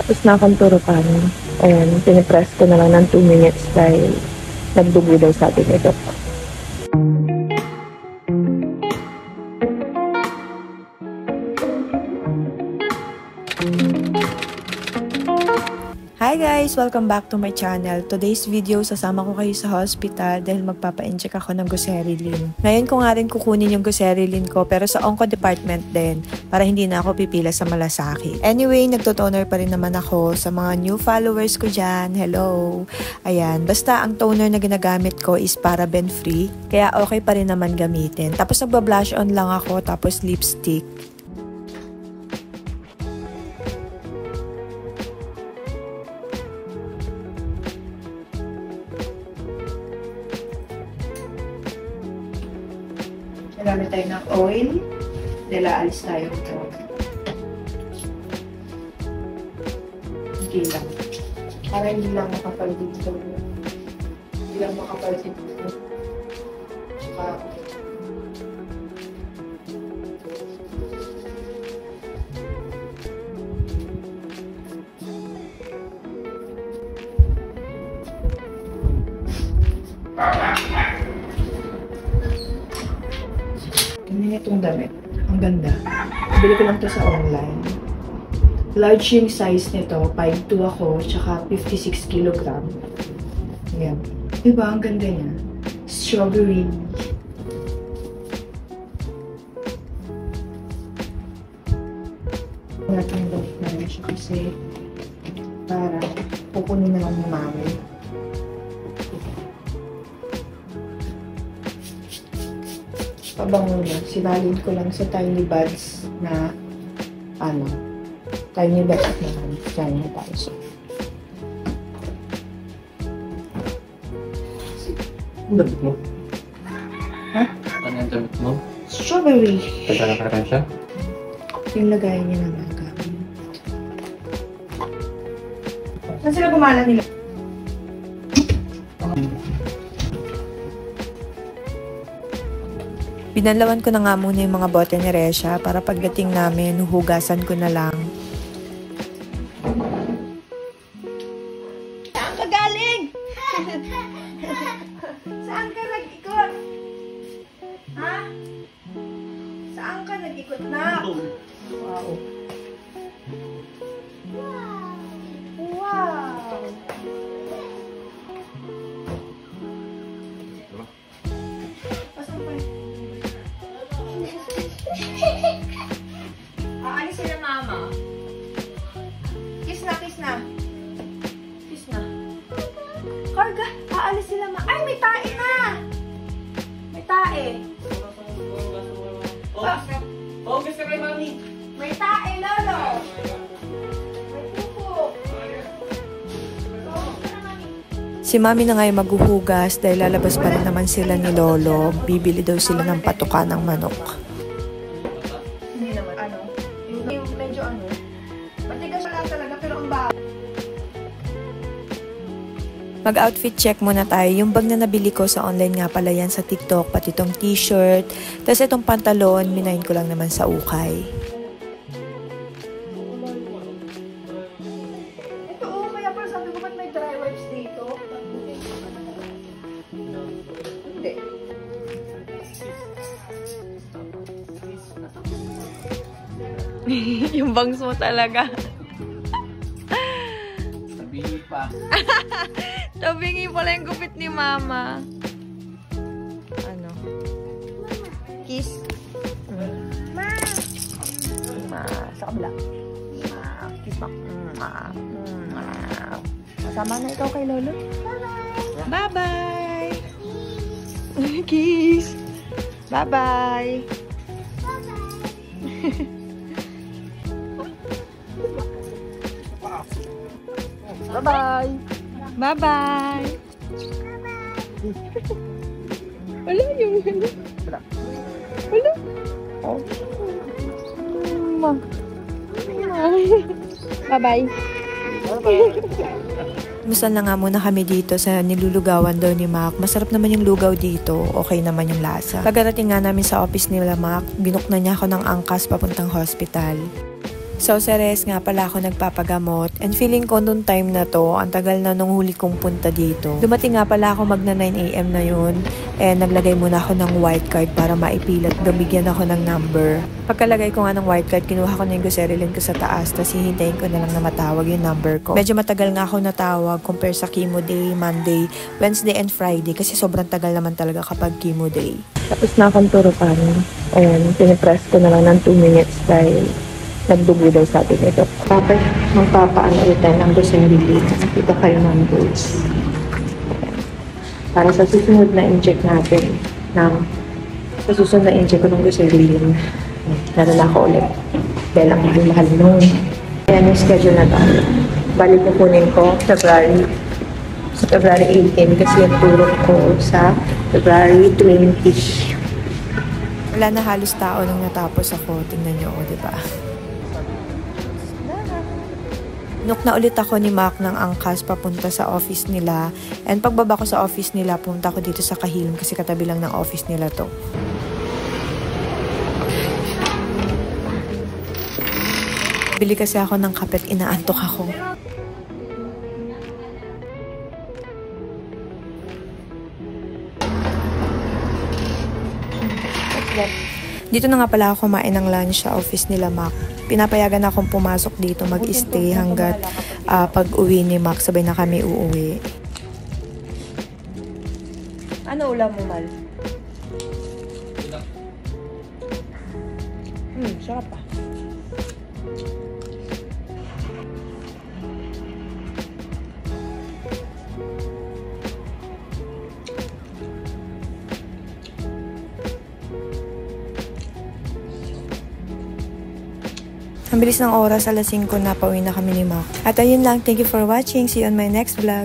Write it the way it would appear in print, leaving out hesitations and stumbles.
Tapos nakanturukan. Ayan, pinipress ko na lang ng 2 minutes dahil nagdugo daw sabi ni Doc. Hi guys! Welcome back to my channel. Today's video, sasama ko kayo sa hospital dahil magpapa-inject ako ng Goserelin. Ngayon ko nga rin kukunin yung Goserelin ko pero sa onco department din para hindi na ako pipila sa malasakit. Anyway, nagtotoner pa rin naman ako sa mga new followers ko dyan. Hello! Ayan, basta ang toner na ginagamit ko is paraben free kaya okay pa rin naman gamitin. Tapos nagba-blush on lang ako tapos lipstick. Nagamit tayo ng oil. Alis tayo ito. Hindi lang. Para hindi lang makapal dito. Hindi lang makapal dito. Ganyan itong damit. Ang ganda. Bili ko lang ito sa online. Large yung size nito. 5'2" ako. Tsaka 56 kg. Ayan. Diba? Ang ganda niya. Strawberry. Natin yung damit na rin siya kasi para pupunin na lang ni mami. Pabango niya. Sibalin ko lang sa tiny buds na tiny buds naman. Tiny buds. Ang damit mo? Ha? Ano yung damit mo? Strawberry. Pagkakakaran siya? Yung lagay niya naman kami. Saan sila gumala nila? Binalawan ko na nga muna yung mga bote ni Resha para pagdating namin, huhugasan ko na lang. Saan ka galing? Saan ka nag-ikot? Ha? Saan ka nag-ikot na? Wow. Wow. Aalis sila mama. Kiss na, kiss na. Kiss na. Karga, aalis sila mama. Ay, may tae na! May tae. Focus ka kay mami. May tae, lolo. May pupo. Si mami na nga yung maghuhugas dahil lalabas pa rin naman sila ni lolo. Bibili daw sila ng patuka ng manok. Hindi naman, yung medyo matigas lang talaga pero ang baho. Mag-outfit check muna tayo. Yung bag na nabili ko sa online nga pala yan sa TikTok, pati itong t-shirt. Tapos itong pantalon, minayin ko lang naman sa ukay. Yung bangs mo talaga. Sabihin pa. Tabingi pala yung gupit ni mama. Ano? Kiss. Ma. Sa kabila. Kiss mo. Kasama na ikaw kay lolo. Bye-bye. Kiss. Bye-bye. Bye-bye. Bye-bye. Wala yung wala. Oh. Bye-bye. Musta na nga muna kami dito sa nilulugawan daw ni Mac. Masarap naman yung lugaw dito. Okay naman yung lasa. Pagdating nga namin sa office nila Mac, binuk na niya ako ng angkas papuntang hospital. So, sa rest nga pala ako nagpapagamot. And feeling ko nung time na to, ang tagal na nung huli kong punta dito. Dumating nga pala ako magna 9 AM na yun. And naglagay muna ako ng white card para maipilat. Bigyan ako ng number. Pagkalagay ko nga ng white card, kinuha ko na yung Goserelin ko sa taas. Tapos hihintayin ko na lang na matawag yung number ko. Medyo matagal nga ako natawag compare sa chemo day, Monday, Wednesday, and Friday. Kasi sobrang tagal naman talaga kapag chemo day. Tapos na akong turukan. And pinipress ko na lang ng 2 minutes dahil nagdugo daw sabi nito. Tapos magpapaano ulit tayo ng Goserelin. Nakita kayo ng dose. Para sa susunod na inject natin sa susunod na inject ko ng Goserelin. Nalala ko ulit. Dahil ang mahal nung. Ayan yung schedule na tayo. Balik na kunin ko February 18 kasi yung turok ko sa February 20. Wala na halos tao nung natapos ako. Tingnan nyo ako, diba? Nuk na ulit ako ni Mac ng angkas papunta sa office nila. And pagbaba ko sa office nila, punta ko dito sa Kahilom kasi katabi lang ng office nila to. Bili kasi ako ng kape at inaantok ako. Dito na nga pala ako kumain ng lunch sa office nila Mac. Pinapayagan akong pumasok dito mag-stay hanggat pag-uwi ni Mac, sabay na kami uuwi. Ano ulam mo, Mal? Sarap pa. Ang bilis ng oras, alas 5 na pauwi na kami ni Mac. At ayun lang, thank you for watching. See you on my next vlog.